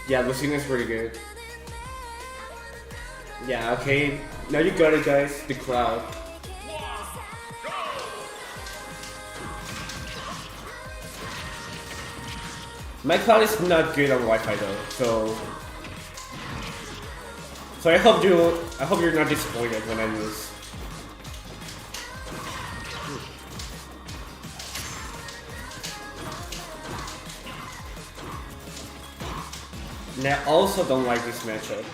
Yeah, Lucina's pretty good. Yeah, okay. Now you got it, guys. The crowd. My cloud is not good on Wi-Fi though, so I hope you're not disappointed when I lose. And I also don't like this matchup.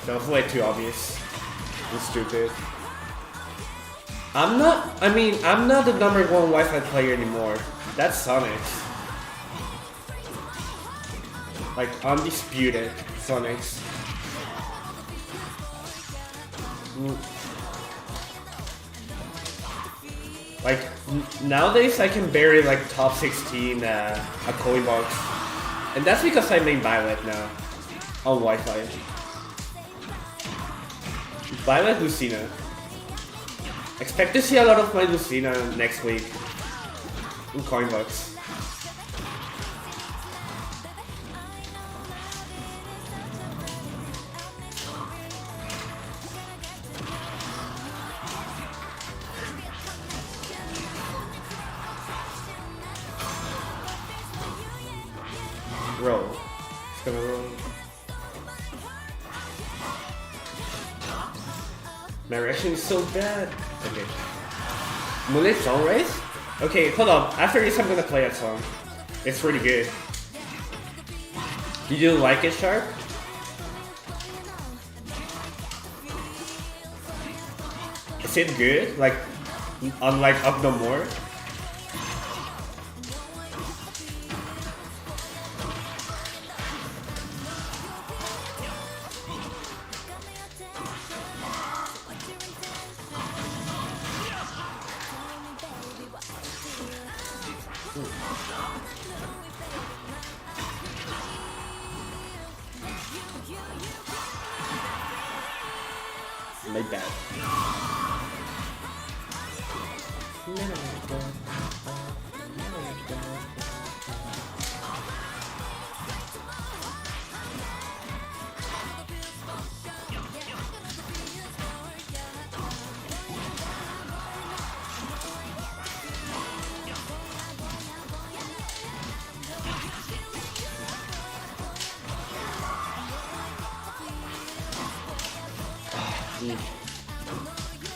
That was way too obvious and stupid. I'm not the #1 Wi-Fi player anymore. That's Sonics. Like, undisputed Sonics. Like, nowadays I can barely like top 16 a coin box. And that's because I main Violet now on Wi-Fi. Violet Lucina. Expect to see a lot of my Lucina next week in Coinbox. Roll. It's gonna roll. My reaction is so bad. Okay. Moonlit Song Race? Okay, hold up. After this, I'm gonna play that song. It's pretty good. Did you like it, Sharp? Is it good? Like, unlike Up No More? My bad.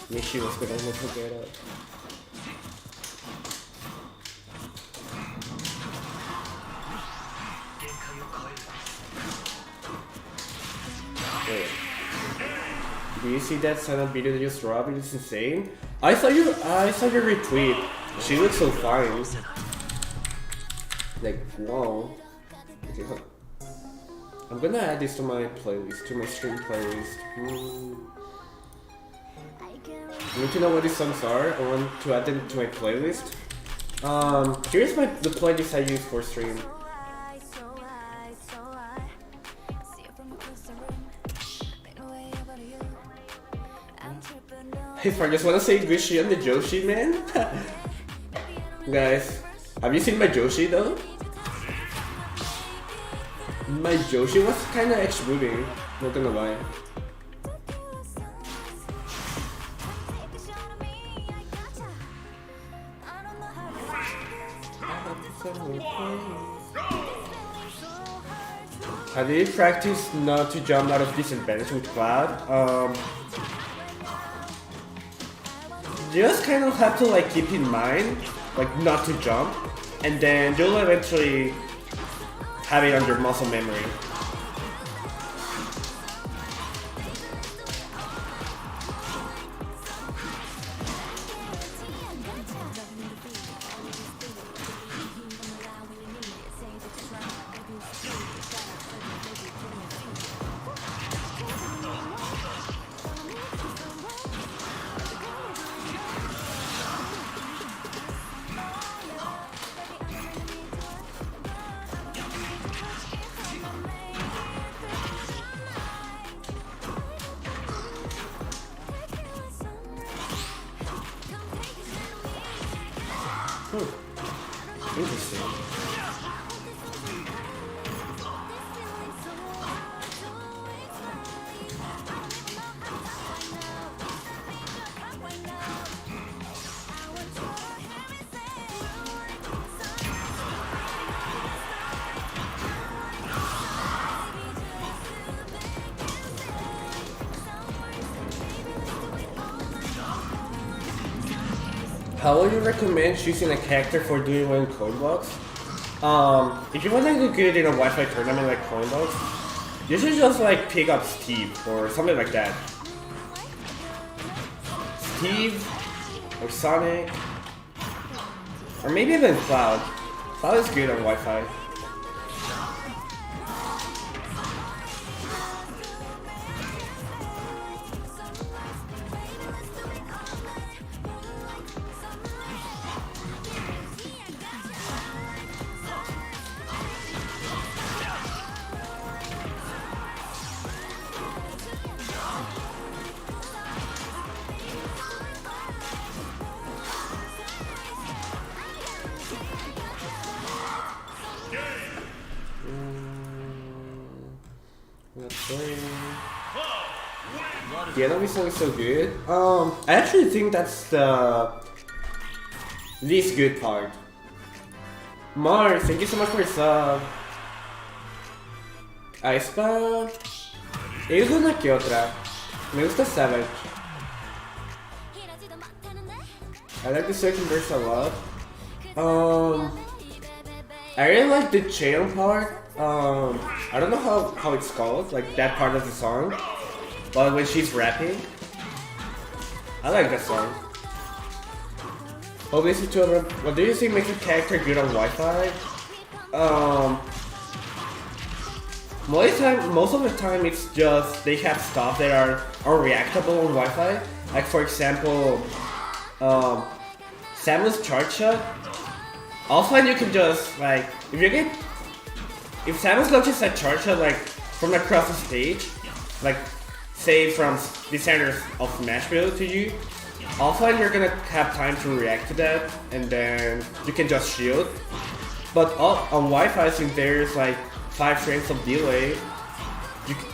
Nishi was gonna look her get up. Wait. Do you see that Sana video that just dropped? It's insane. I saw your retweet. She looks so fine. Like, wow. Okay, hold on. I'm gonna add this to my playlist, to my stream playlist. You need to know what these songs are. I want to add them to my playlist. Here's the playlist I use for stream. Hey, I just wanna say Guishi and the Joshi, man. Guys, have you seen my Joshi though? My Joshi was kinda exploding, not gonna lie. How do you practice not to jump out of disadvantage with Cloud? You just kind of have to like keep in mind, like not to jump, and then you'll eventually have it on your muscle memory. Interesting. How would you recommend choosing a character for doing well in coin blocks? If you want to do good in a Wi-Fi tournament like coin blocks, you should just like pick up Steve or something like that. Steve or Sonic, or maybe even Cloud. Cloud is good on Wi-Fi. The enemy song is so good. I actually think that's the least good part. Mars, thank you so much for your sub. Aespa, es una que otra. Me gusta Savage. I like the second verse a lot. I really like the chain part. I don't know how it's called, like that part of the song. But when she's rapping, I like that song. Obviously, children, what do you think makes a character good on Wi-Fi? Most of the time, it's just they have stuff that are unreactable on Wi-Fi. Like for example, Samus charge shot. Offline, you can just like if Samus launches a charge shot like from across the stage, like say from the center of Smashville to you, offline you're gonna have time to react to that, and then you can just shield. But on Wi-Fi, since there's like 5 frames of delay,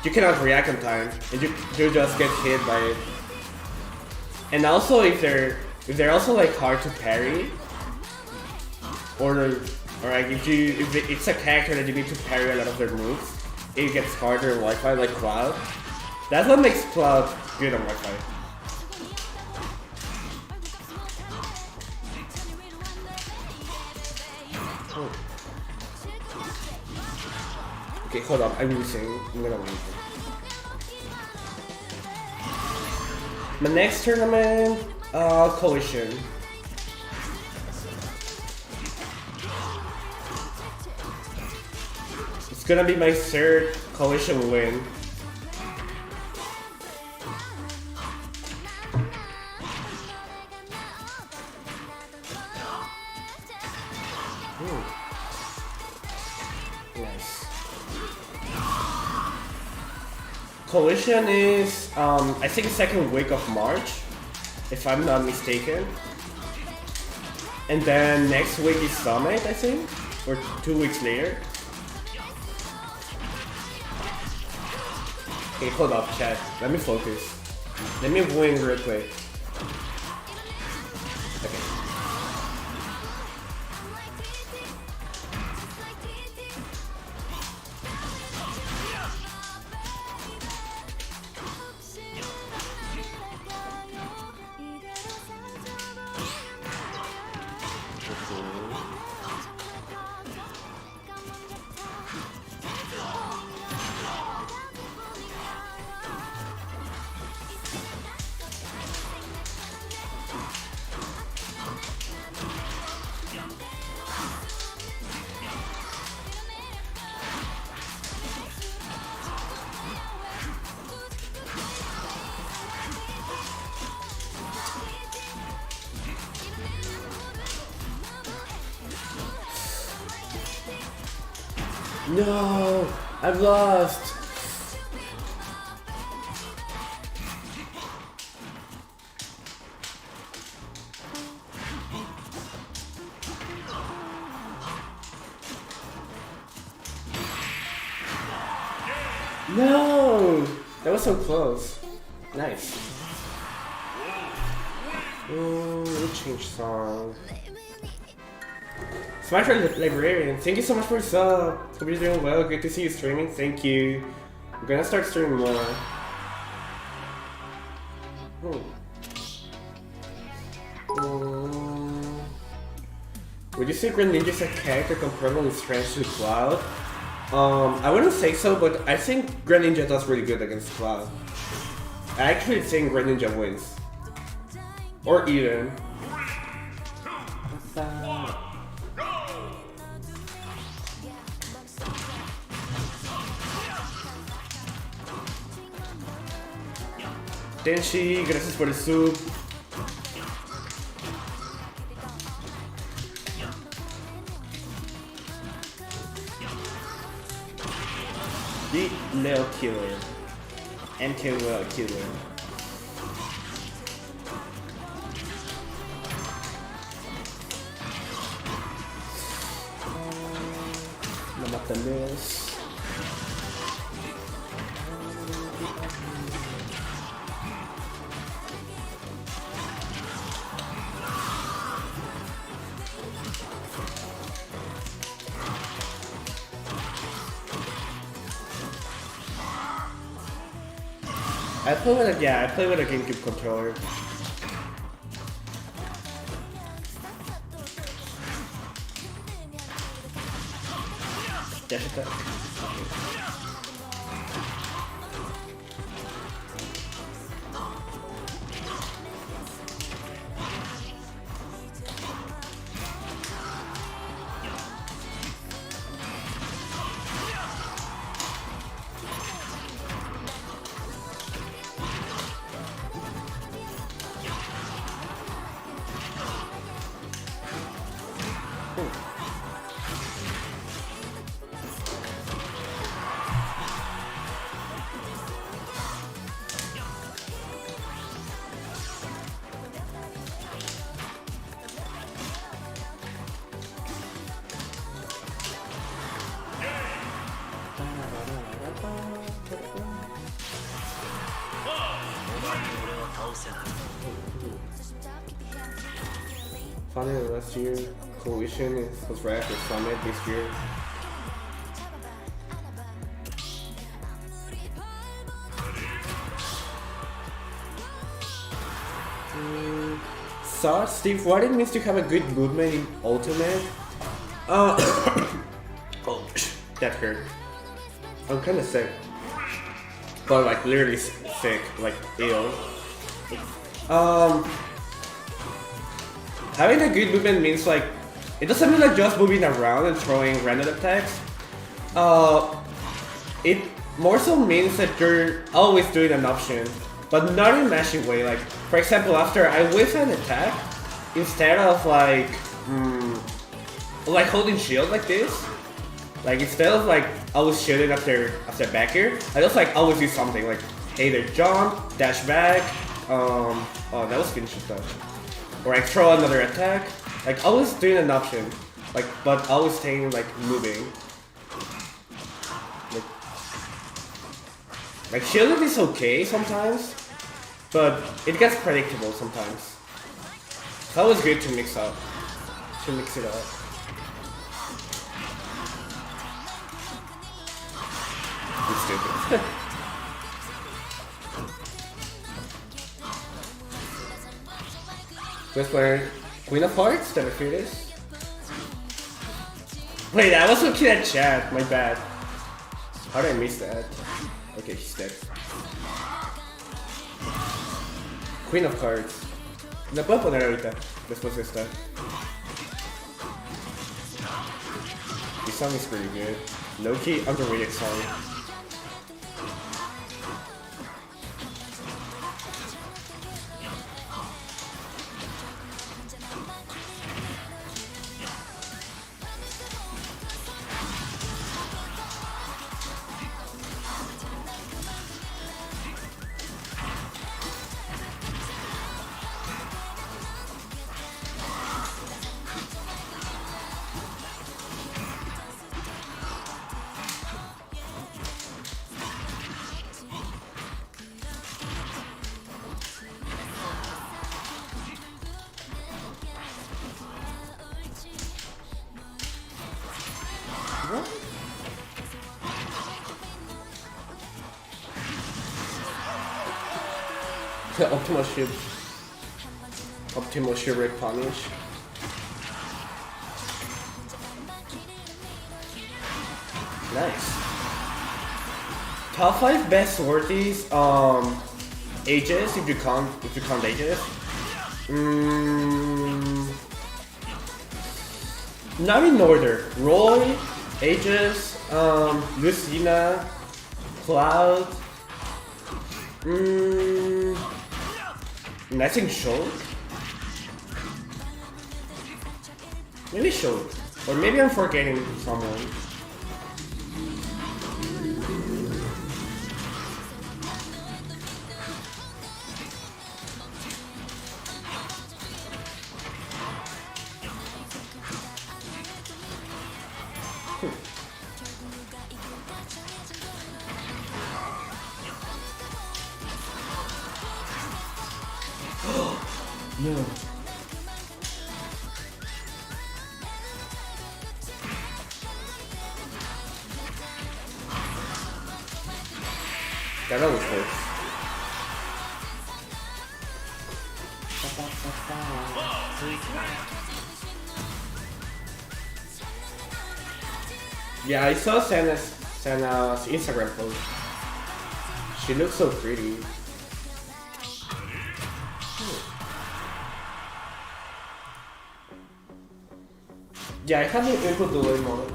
you cannot react in time, and you just get hit by it. And also if they're also like hard to parry, or like if it's a character that you need to parry a lot of their moves, it gets harder on Wi-Fi, like Cloud. That's what makes Cloud good on Wi-Fi. Oh. Okay, hold up. I'm losing. I'm gonna win. My next tournament, Collision. It's gonna be my 3rd Collision win. Nice. Collision is, I think 2nd week of March, if I'm not mistaken. And then next week is Summit, I think, or 2 weeks later. Okay, hold up, chat. Let me focus. Let me win real quick. Okay. No, I've lost. No, that was so close. Nice. We'll change song. SmashLibrarian, thank you so much for your sub. Hope you're doing well. Good to see you streaming. Thank you. I'm gonna start streaming more. Would you say Greninja is a character comparable in strength to Cloud? I wouldn't say so, but I think Greninja does really good against Cloud. I actually think Greninja wins. Or even. Denshi, gracias por el sub. The Leo Killer. MK Leo Killer. No mata this. I play with a GameCube controller. Dash attack. Finally, last year, Coalition was right after Summit this year. So, Steve, what it means to have a good movement in Ultimate? Oh, that hurt. I'm kinda sick. But like literally sick, like ill. Having a good movement means like, it doesn't mean like just moving around and throwing random attacks. It more so means that you're always doing an option, but not in a mashing way. Like, for example, after I whiff an attack, instead of like holding shield like this, like instead of like always shielding after back air, I just like always do something like either jump, dash back, oh that was finishing touch, or like throw another attack. Like always doing an option, like but always staying like moving. Like shielding is okay sometimes, but it gets predictable sometimes. It's always good to mix it up. I'm stupid. Let's play Queen of Hearts, did I feel this? Wait, I was looking at chat, my bad. How did I miss that? Okay, he's dead. Queen of Hearts. La puedo poner ahorita, después de esta. This song is pretty good. Low-key underrated song. Optimal shivering punish. Nice. Top 5 best swordies, ages, if you count ages. Not in order. Roy, Aegis, Lucina, Cloud, and I think Shulk. Maybe Shulk. Or maybe I'm forgetting someone. No. That was close. Yeah, I saw Sana's Instagram post. She looks so pretty. Yeah, I haven't input delay mode.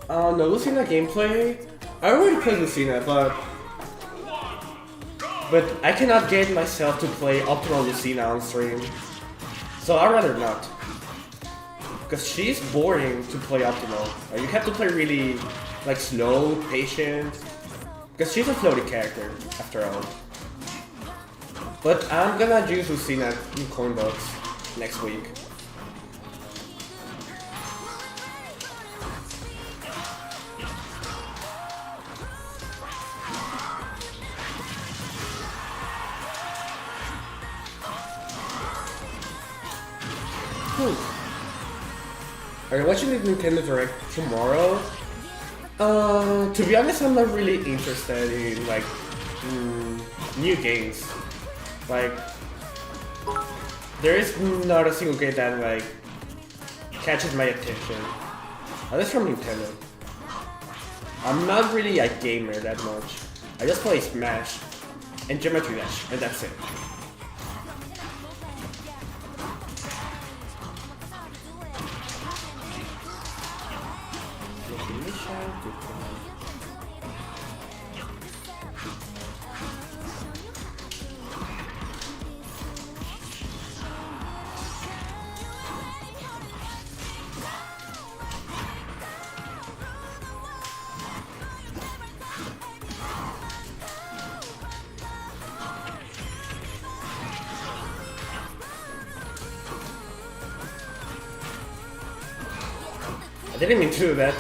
No Lucina gameplay. I already played Lucina, but I cannot get myself to play optimal Lucina on stream, so I'd rather not. Because she's boring to play optimal. You have to play really like slow, patient. Because she's a floaty character after all. But I'm gonna use Lucina in Coinbox next week. Are you watching the Nintendo Direct tomorrow? To be honest, I'm not really interested in like new games. Like, there is not a single game that like catches my attention. At least from Nintendo. I'm not really a gamer that much. I just play Smash and Geometry Dash, and that's it. I didn't mean to do that.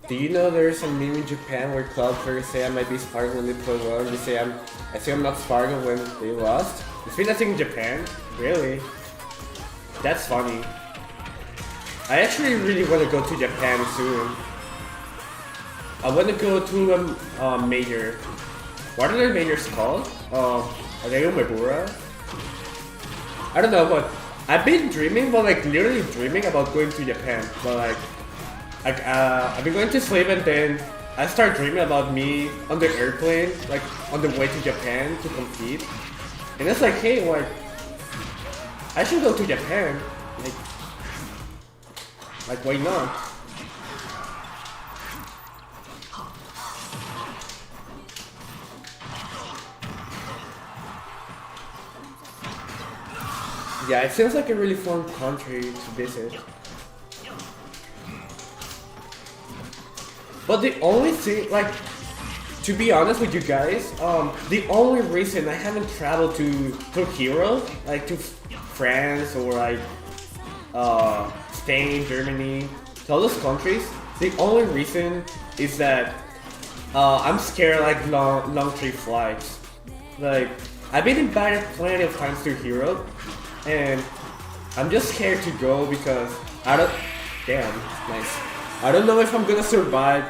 Do you know there's a meme in Japan where Cloud players say I might be Sparg0 when they play well, and they say I say I'm not Sparg0 when they lost? It's been a thing in Japan? Really? That's funny. I actually really want to go to Japan soon. I want to go to a major. What are the majors called? Are they Umebura? I don't know, but I've been dreaming, but like literally dreaming about going to Japan, but like I've been going to sleep and then I start dreaming about me on the airplane, like on the way to Japan to compete. And it's like, hey, like, I should go to Japan. Like why not? Yeah, it seems like a really fun country to visit. But the only thing, like, to be honest with you guys, the only reason I haven't traveled to Europe, like to France or like Spain, Germany, to all those countries, the only reason is that I'm scared like long trip flights. Like I've been invited plenty of times to Europe, and I'm just scared to go because I don't. Damn, nice. I don't know if I'm gonna survive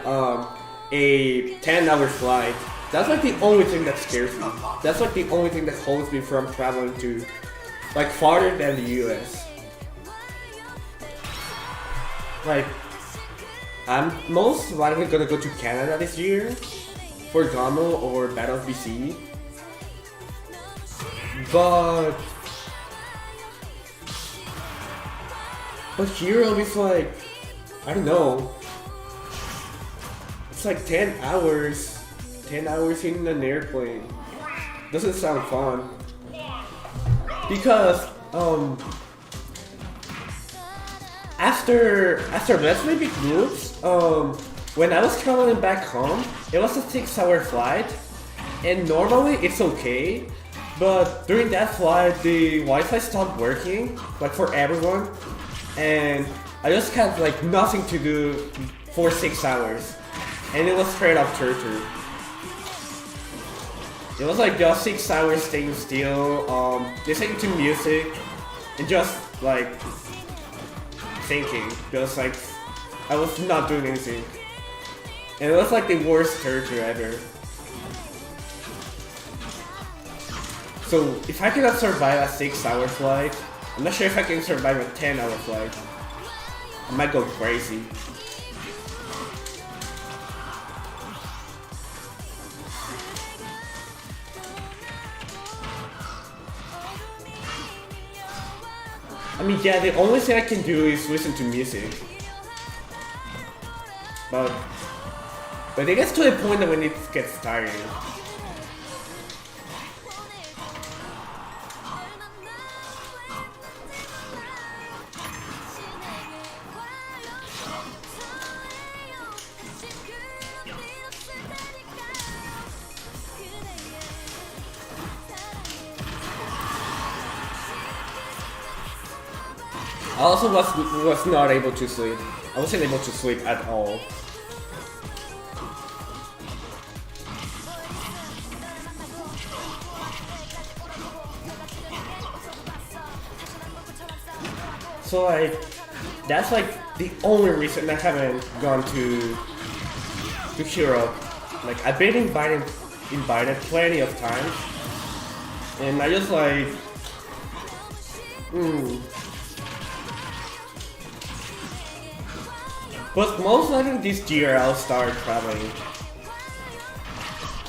a 10-hour flight. That's like the only thing that scares me. That's like the only thing that holds me from traveling to like farther than the US. Like I'm most likely gonna go to Canada this year for Gamo or Battle of BC. But Europe is like, I don't know. It's like 10 hours. 10 hours in an airplane. Doesn't sound fun. Because, after Let's Play Big Groups, when I was traveling back home, it was a 6-hour flight. And normally it's okay. But during that flight, the Wi-Fi stopped working, like for everyone. And I just had like nothing to do for 6 hours, and it was straight up torture. It was like just 6 hours staying still, listening to music, and just like thinking. Just like I was not doing anything, and it was like the worst torture ever. So if I cannot survive a 6-hour flight, I'm not sure if I can survive a 10-hour flight. I might go crazy. I mean, yeah, the only thing I can do is listen to music. But it gets to a point that when it gets tiring. I also was not able to sleep. I wasn't able to sleep at all. So like, that's like the only reason I haven't gone to Europe. Like I've been invited plenty of times, and I just like, But most likely this year I'll start traveling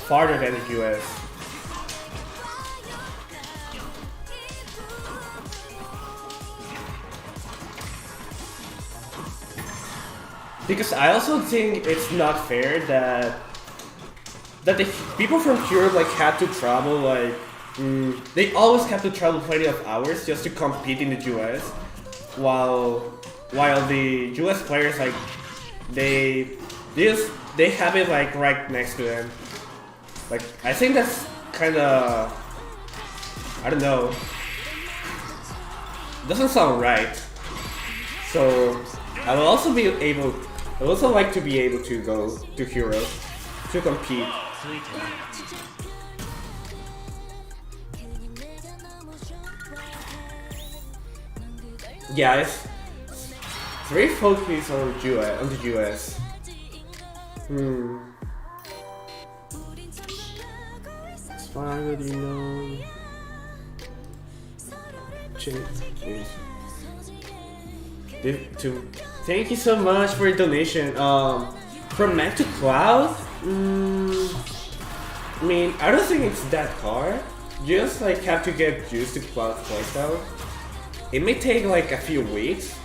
farther than the US. Because I also think it's not fair that the people from Europe like have to travel like they always have to travel plenty of hours just to compete in the US, while the US players like they have it like right next to them. Like I think that's kind of, I don't know, doesn't sound right. So I will also like to be able to go to Europe to compete. Yeah, it's very focused on the US. It's fine, what do you know? Thank you so much for your donation. From Mac to Cloud? I mean, I don't think it's that hard. You just like have to get used to Cloud playstyle. It may take like a few weeks,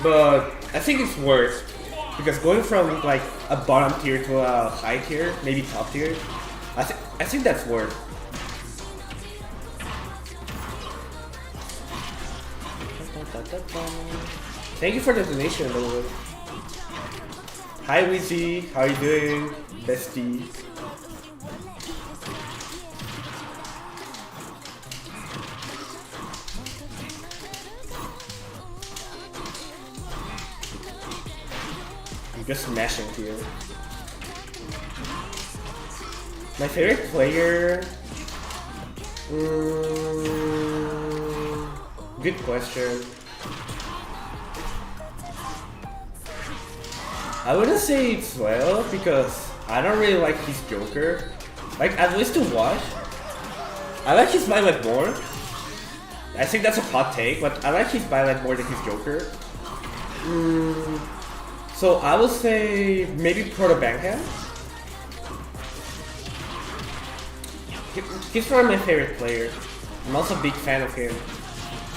but I think it's worth, because going from like a bottom tier to a high tier, maybe top tier, I think that's worth. Thank you for the donation, by the way. Hi Wizzy, how are you doing? bestie. I'm just smashing here. My favorite player? Good question. I wouldn't say it's well because I don't really like his Joker. Like, at least to watch. I like his Violet more. I think that's a hot take, but I like his Violet more than his Joker. So I will say maybe Proto Bangham. He's probably my favorite player. I'm also a big fan of him.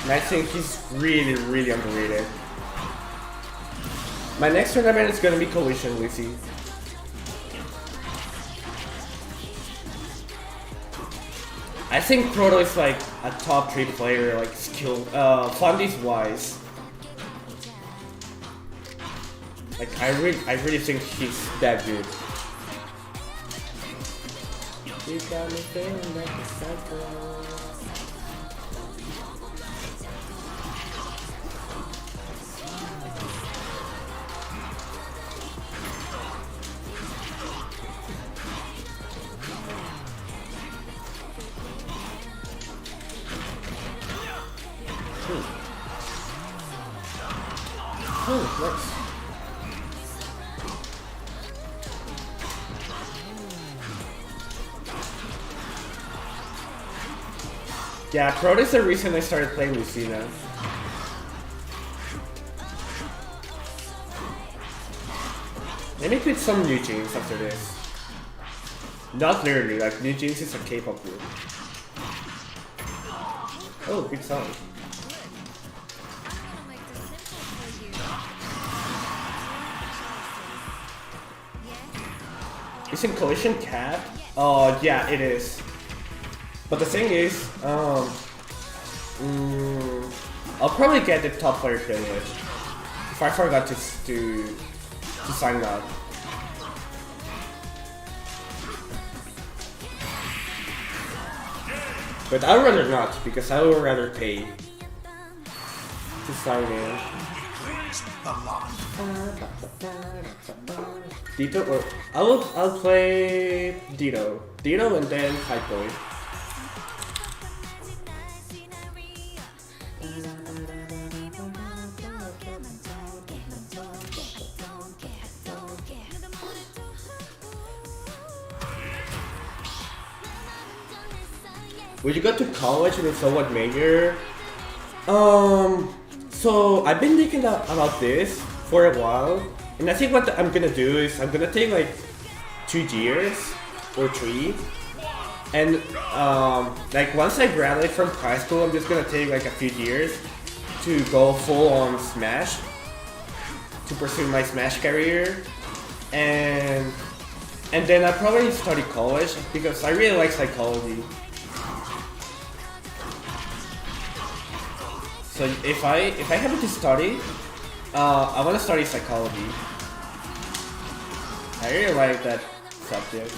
And I think he's really, really underrated. My next tournament is gonna be Collision Lucy. I think Proto is like a top 3 player, like skill, Fundies wise. Like I really think he's that good. You got me feeling like a psycho. Nice. Yeah, Proto is the reason I started playing Lucina. Let me pick some new jeans after this. Not literally, like new jeans is a K-pop group. Oh, good song. Isn't Collision Cat? Oh, yeah, it is. But the thing is, I'll probably get the top player privilege if I forgot to sign up. But I would rather not, because I would rather pay to sign in. Ditto or I'll play Ditto and then Hype Boy. Would you go to college with somewhat major? So I've been thinking about this for a while, and I think what I'm gonna do is I'm gonna take like 2 years or 3, and like once I graduate from high school, I'm just gonna take like a few years to go full on Smash, to pursue my Smash career, and then I'll probably study college because I really like psychology. So if I happen to study, I want to study psychology. I really like that subject.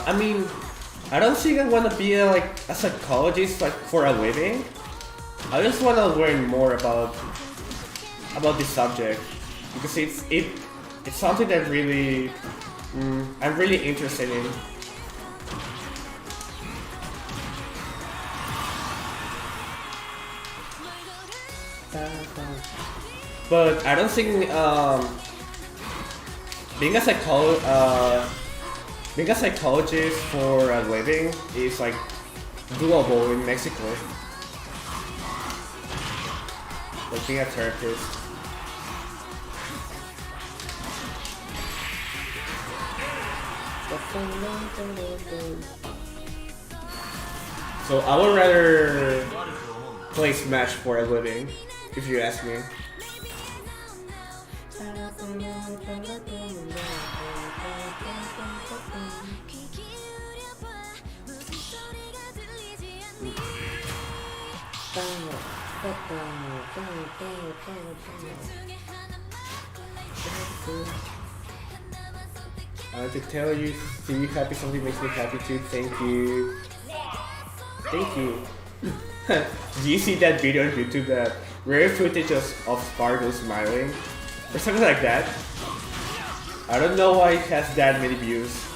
I mean, I don't think I want to be a psychologist like for a living. I just want to learn more about this subject because it's something that really I'm really interested in. But I don't think being a psychologist for a living is like doable in Mexico. Like being a therapist. So I would rather play Smash for a living if you ask me. I want to tell you, see you happy, something makes me happy too. Thank you. Thank you. Do you see that video on YouTube, that rare footage of Sparg0 smiling? Or something like that? I don't know why it has that many views.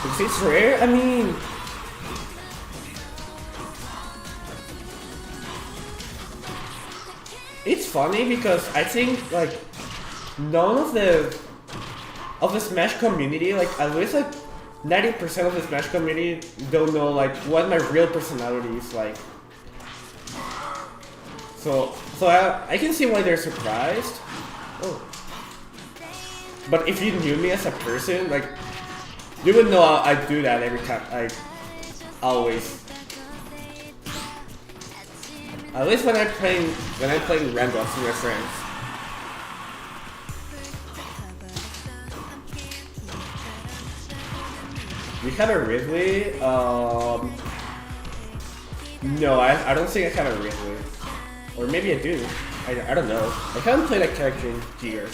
Because it's rare, I mean... It's funny because I think like none of the Smash community, like at least like 90% of the Smash community don't know like what my real personality is like. So I can see why they're surprised. Oh. But if you knew me as a person, like you would know I do that every time. I always. At least when I'm playing randoms with my friends. You have a Ridley? No, I don't think I have a Ridley. Or maybe I do. I don't know. I haven't played that character in years.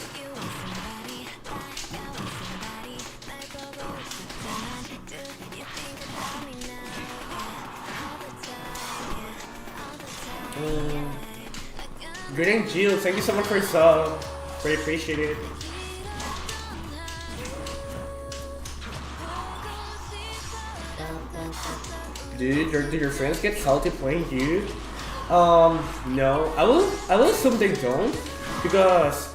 Greetings, Jill. Thank you so much for your sub. Very appreciate it. Do your friends get salty playing you? No. I will assume they don't, because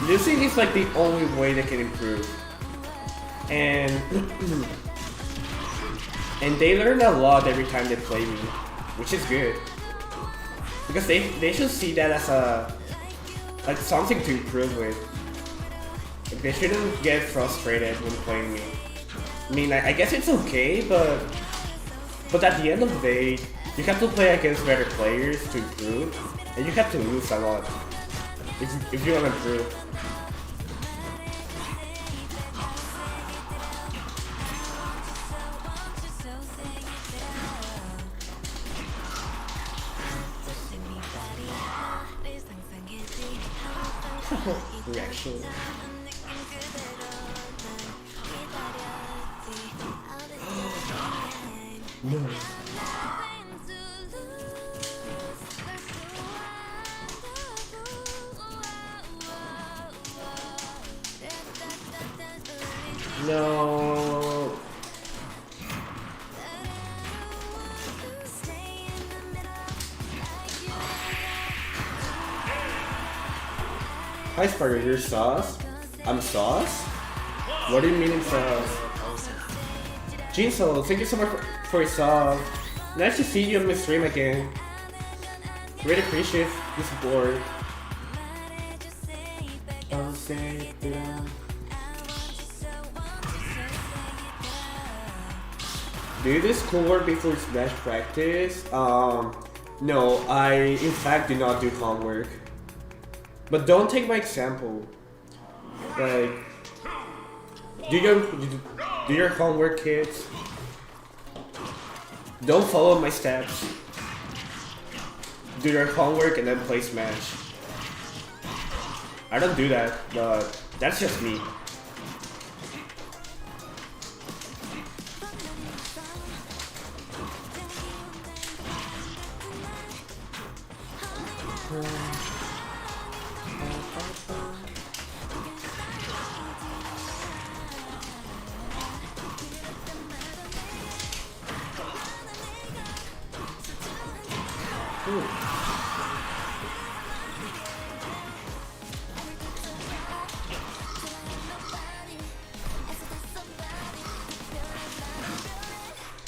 losing is like the only way they can improve. And and they learn a lot every time they play me, which is good. Because they should see that as like something to improve with. Like they shouldn't get frustrated when playing me. I mean, I guess it's okay, but at the end of the day, you have to play against better players to improve, and you have to lose a lot if you want to improve. Reaction. No. No. Hi Sparg0, you're sauce? I'm sauce? What do you mean in sauce? Jinso, thank you so much for your sub. Nice to see you on my stream again. Really appreciate the support. Do you do schoolwork before Smash practice? No, I in fact do not do homework. But don't take my example. Like, do your homework, kids. Don't follow my steps. Do your homework and then play Smash. I don't do that, but that's just me.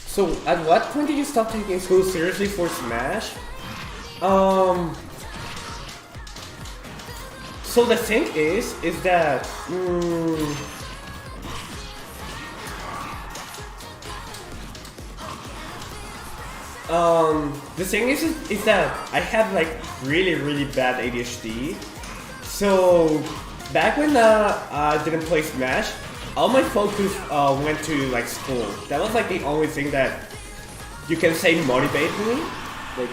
So, at what point did you stop taking school seriously for Smash? So the thing is that the thing is that I had like really bad ADHD. So back when I didn't play Smash, all my focus went to like school. That was like the only thing that you can say motivated me. Like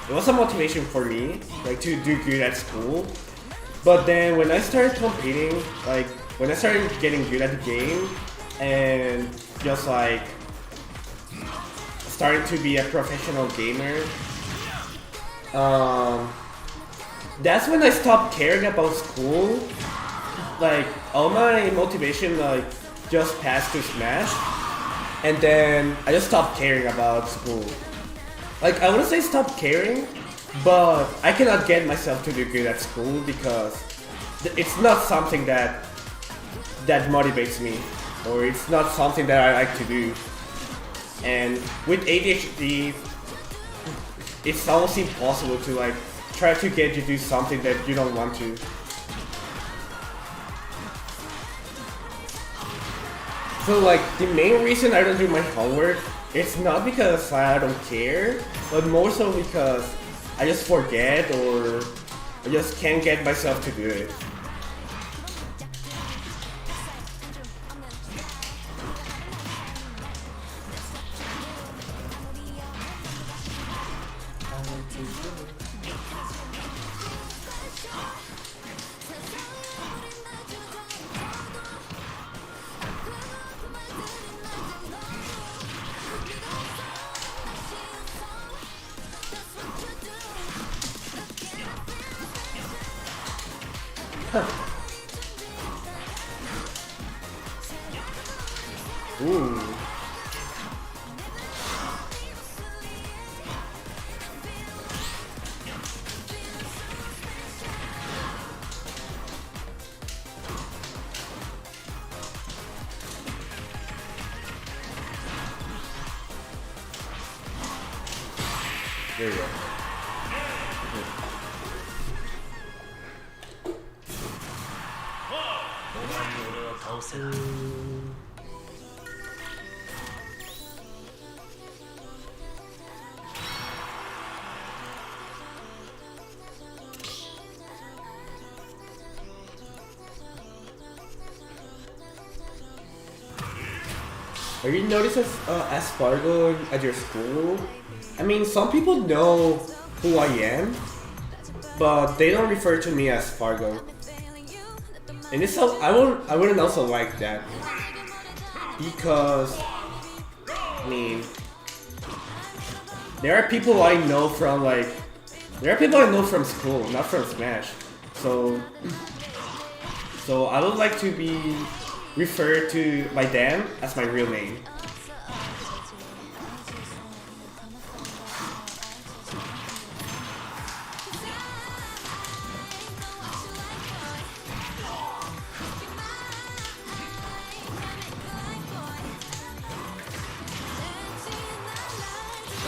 it was a motivation for me, like to do good at school. But then when I started competing, like when I started getting good at the game, and just like starting to be a professional gamer, that's when I stopped caring about school. Like all my motivation like just passed to Smash, and then I just stopped caring about school. Like I wouldn't say stop caring, but I cannot get myself to do good at school because it's not something that motivates me, or it's not something that I like to do. And with ADHD, it's almost impossible to like try to get you to do something that you don't want to. So like the main reason I don't do my homework, it's not because I don't care, but more so because I just forget or I just can't get myself to do it. Ooh. There you go. Have you noticed as Sparg0 at your school? I mean, some people know who I am, but they don't refer to me as Sparg0. And it's so I wouldn't also like that, because I mean, there are people I know from school, not from Smash. So I would like to be referred to by them as my real name.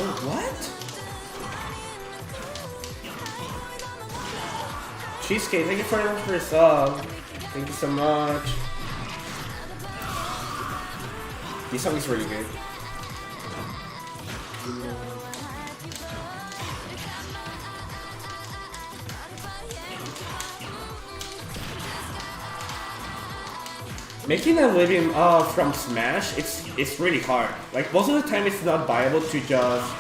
Oh, what? Cheesecake, thank you very much for your sub. Thank you so much. This song is really good. Making a living from Smash, it's really hard. Like most of the time it's not viable to just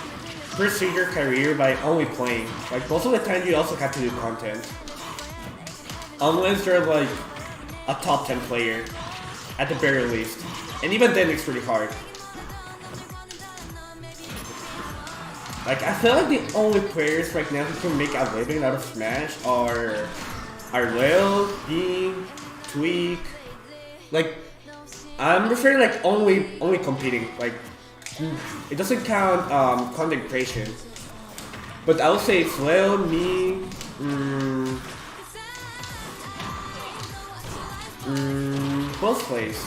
pursue your career by only playing. Like most of the time you also have to do content. Unless you're like a top 10 player, at the very least. And even then it's really hard. Like I feel like the only players right now who can make a living out of Smash are Lil, Beam, Tweak. Like I'm referring like only competing. Like it doesn't count content creation. But I would say it's Lil, me, both plays.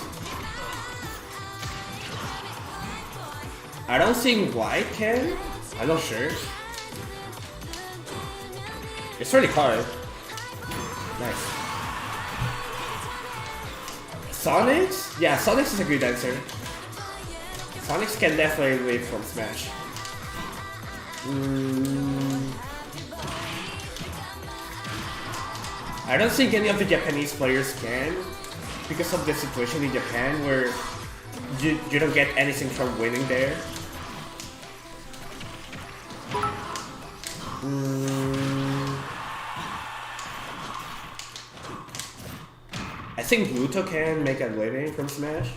I don't think White can. I'm not sure. It's really hard. Nice. Sonics? Yeah, Sonics is a good answer. Sonics can definitely live from Smash. I don't think any of the Japanese players can, because of the situation in Japan where you don't get anything from winning there. I think Bluto can make a living from Smash.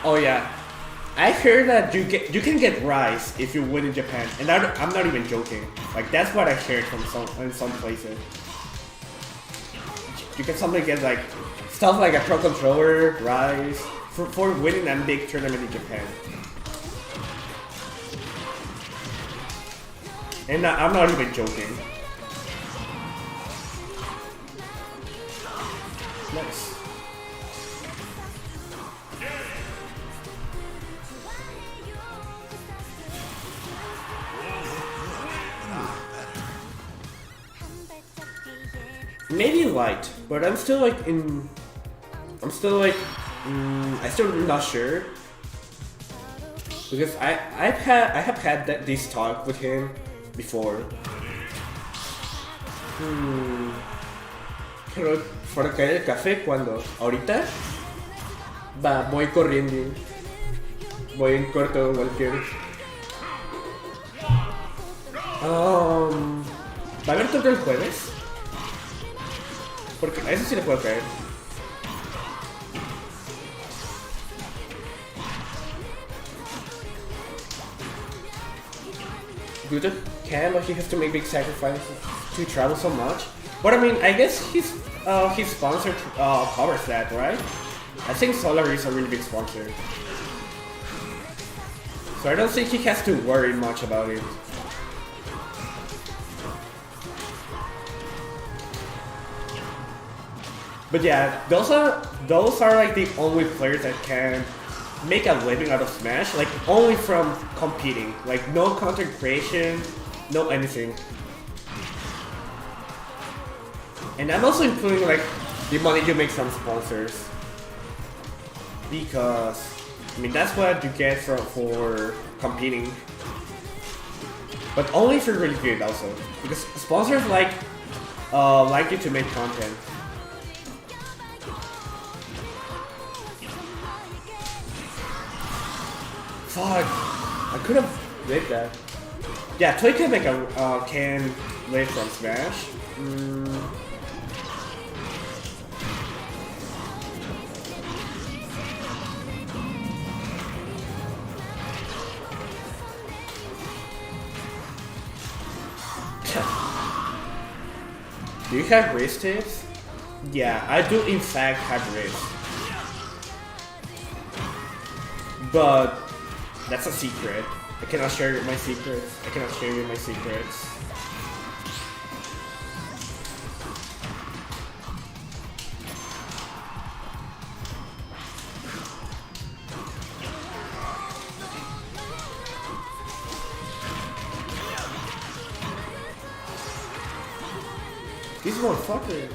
Oh yeah, I heard that you can get rice if you win in Japan, and I'm not even joking. Like that's what I heard from some places. You can sometimes get like stuff like a pro controller, rice for winning a big tournament in Japan. And I'm not even joking. Nice. Maybe light, but I'm still like I'm still not sure. Because I have had this talk with him before. Pero para caer el café, ¿cuándo? ¿Ahorita? Va, voy corriendo. Voy en corto cualquier. ¿Va a haber toque el jueves? Porque a eso sí le puedo caer. Good can, but he has to make big sacrifices to travel so much. But I mean, I guess his sponsor covers that, right? I think Solar is a really big sponsor, so I don't think he has to worry much about it. But yeah, those are like the only players that can make a living out of Smash, like only from competing, like no content creation, no anything. And I'm also including like the money you make from sponsors, because I mean that's what you get for competing. But only if you're really good also, because sponsors like you to make content. Fuck, I could have lived that. Yeah, Toy can make can live from Smash. Do you have wrist tips? Yeah, I do in fact have wrist. But that's a secret. I cannot share my secrets. I cannot share you my secrets. This motherfucker.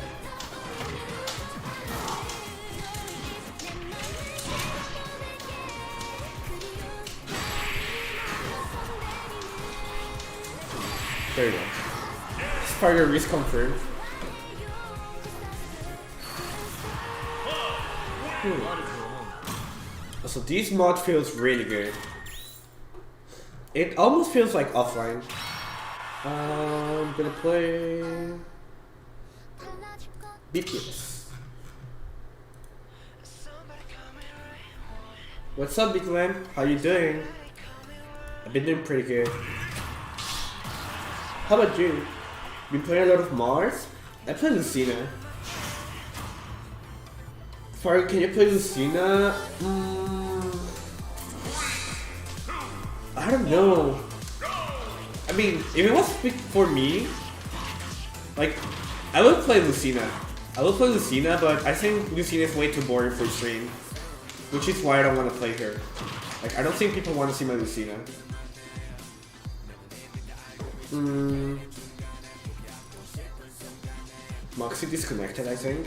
There you go. Sparg0 is confirmed. So this mod feels really good. It almost feels like offline. I'm gonna play BPS. What's up, Big Man? How you doing? I've been doing pretty good. How about you? Been playing a lot of Mars? I play Lucina. Sparg, can you play Lucina? I don't know. I mean, if it was for me, like, I would play Lucina. I would play Lucina, but I think Lucina is way too boring for stream, which is why I don't want to play her. Like, I don't think people want to see my Lucina. Moxi disconnected, I think.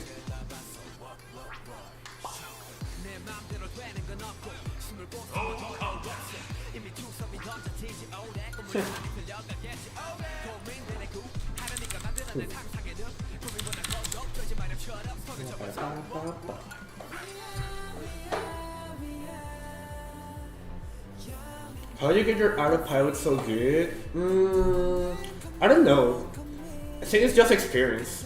How do you get your autopilot so good? I don't know. I think it's just experience.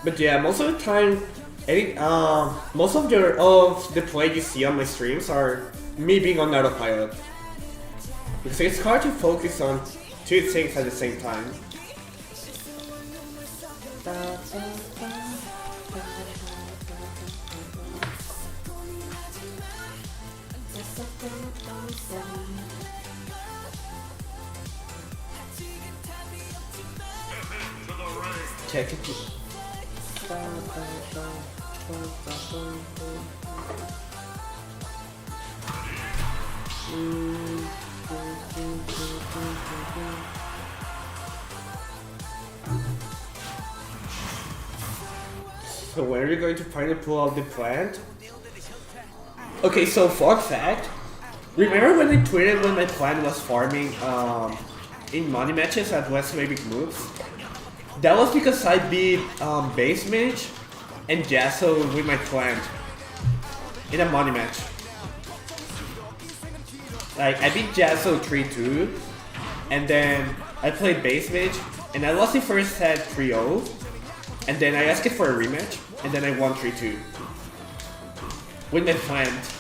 But yeah, most of the time, most of the play you see on my streams are me being on autopilot. Because it's hard to focus on two things at the same time. Check it. So when are you going to finally pull out the plant? Okay, so fun fact. Remember when I tweeted when my plan was farming in money matches at West Big Moves? That was because I beat Base Mage and Yasuo with my plant in a money match. Like, I beat Yasuo 3-2, and then I played Base Mage, and I lost the first set 3-0, and then I asked it for a rematch, and then I won 3-2 with my plant.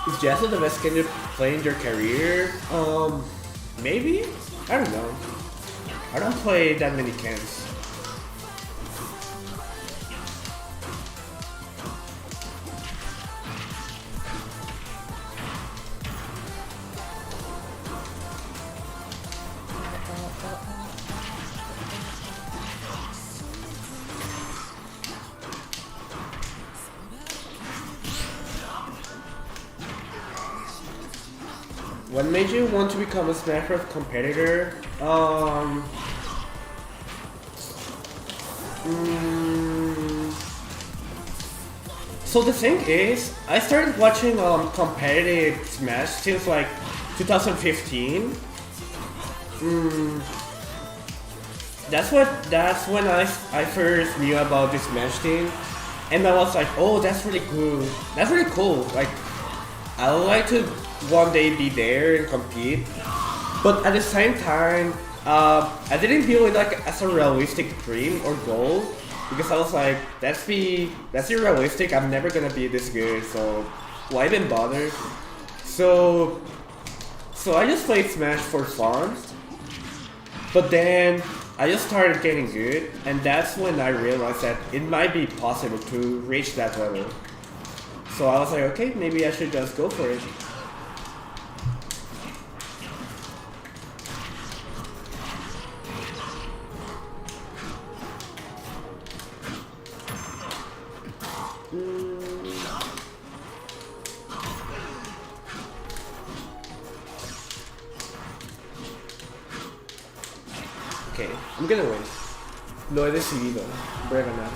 Is Yasuo the best game to play in your career? Maybe? I don't know. I don't play that many camps. What made you want to become a SmashLibrarian competitor? So the thing is, I started watching competitive Smash since like 2015. That's when I first knew about this Smash thing, and I was like, oh, that's really cool. That's really cool. Like, I would like to one day be there and compete, but at the same time, I didn't view it like as a realistic dream or goal, because I was like, that's irrealistic. I'm never gonna be this good, so why even bother? So I just played Smash for fun, but then I just started getting good, and that's when I realized that it might be possible to reach that level. So I was like, okay, maybe I should just go for it. Okay, I'm gonna win. Lo he decidido. Voy a ganar.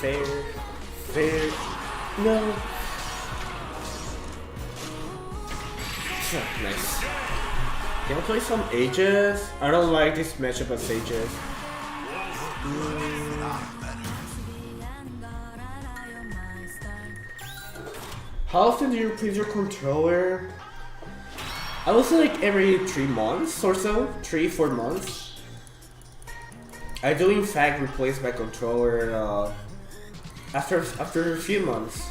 fair, fair, no. Nice. Can I play some Aegis? I don't like this matchup of Aegis. How often do you replace your controller? I would say like every 3 months or so, 3-4 months. I do in fact replace my controller after a few months.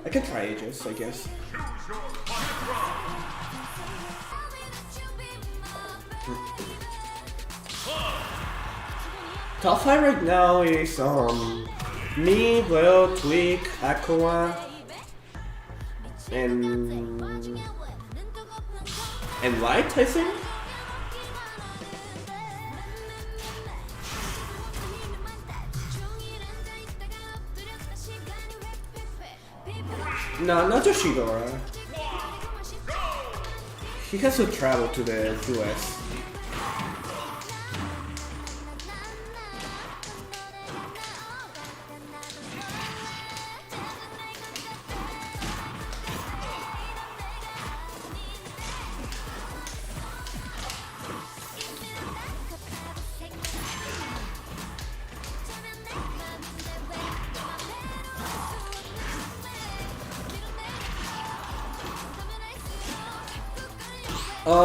I can try Aegis, I guess. Top 5 right now is me, Will, Tweak, Aqua, and Light, I think. No, not Yoshidora. He has to travel to the US.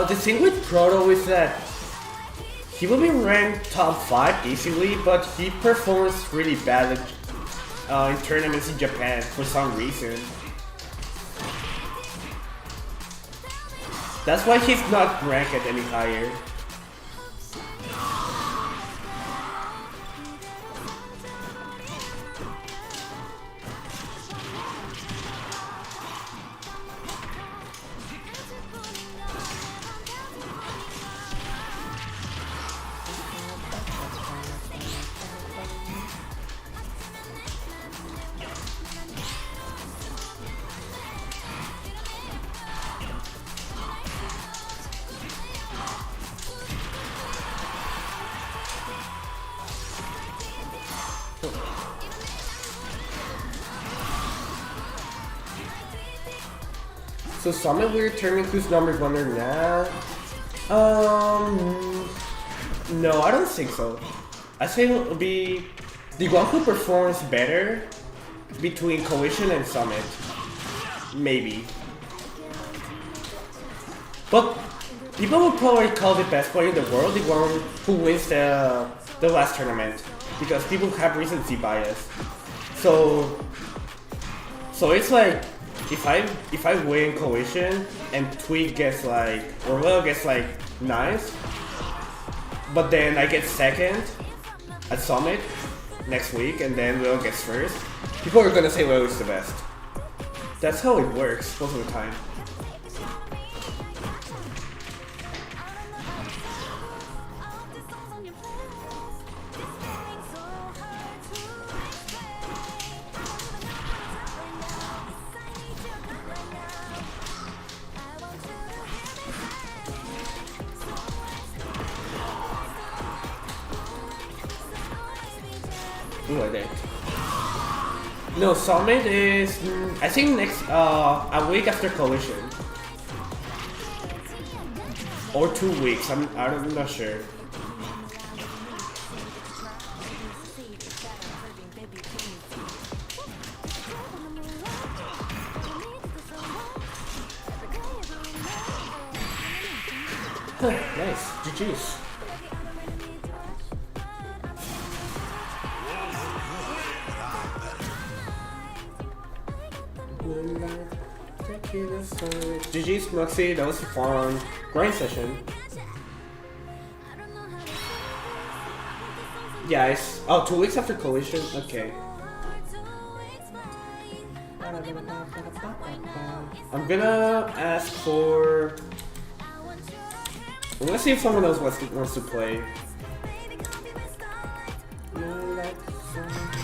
The thing with Proto is that he will be ranked top 5 easily, but he performs really bad in tournaments in Japan for some reason. That's why he's not ranked any higher. So Summit will determine who's number 1 or not? No, I don't think so. I think it will be the one who performs better between Collision and Summit. Maybe. But people will probably call the best player in the world the one who wins the last tournament, because people have recency bias. So it's like if I win Collision and Tweak gets like, or Will gets like 9th, but then I get 2nd at Summit next week and then Will gets 1st, people are gonna say Will is the best. That's how it works most of the time. No, Summit is I think next a week after Collision, or 2 weeks. I'm not sure. Nice, GG's. GG's Moxi, that was a fun grind session. Yeah, it's 2 weeks after Collision. Okay. I'm gonna ask for. I'm gonna see if someone else wants to play.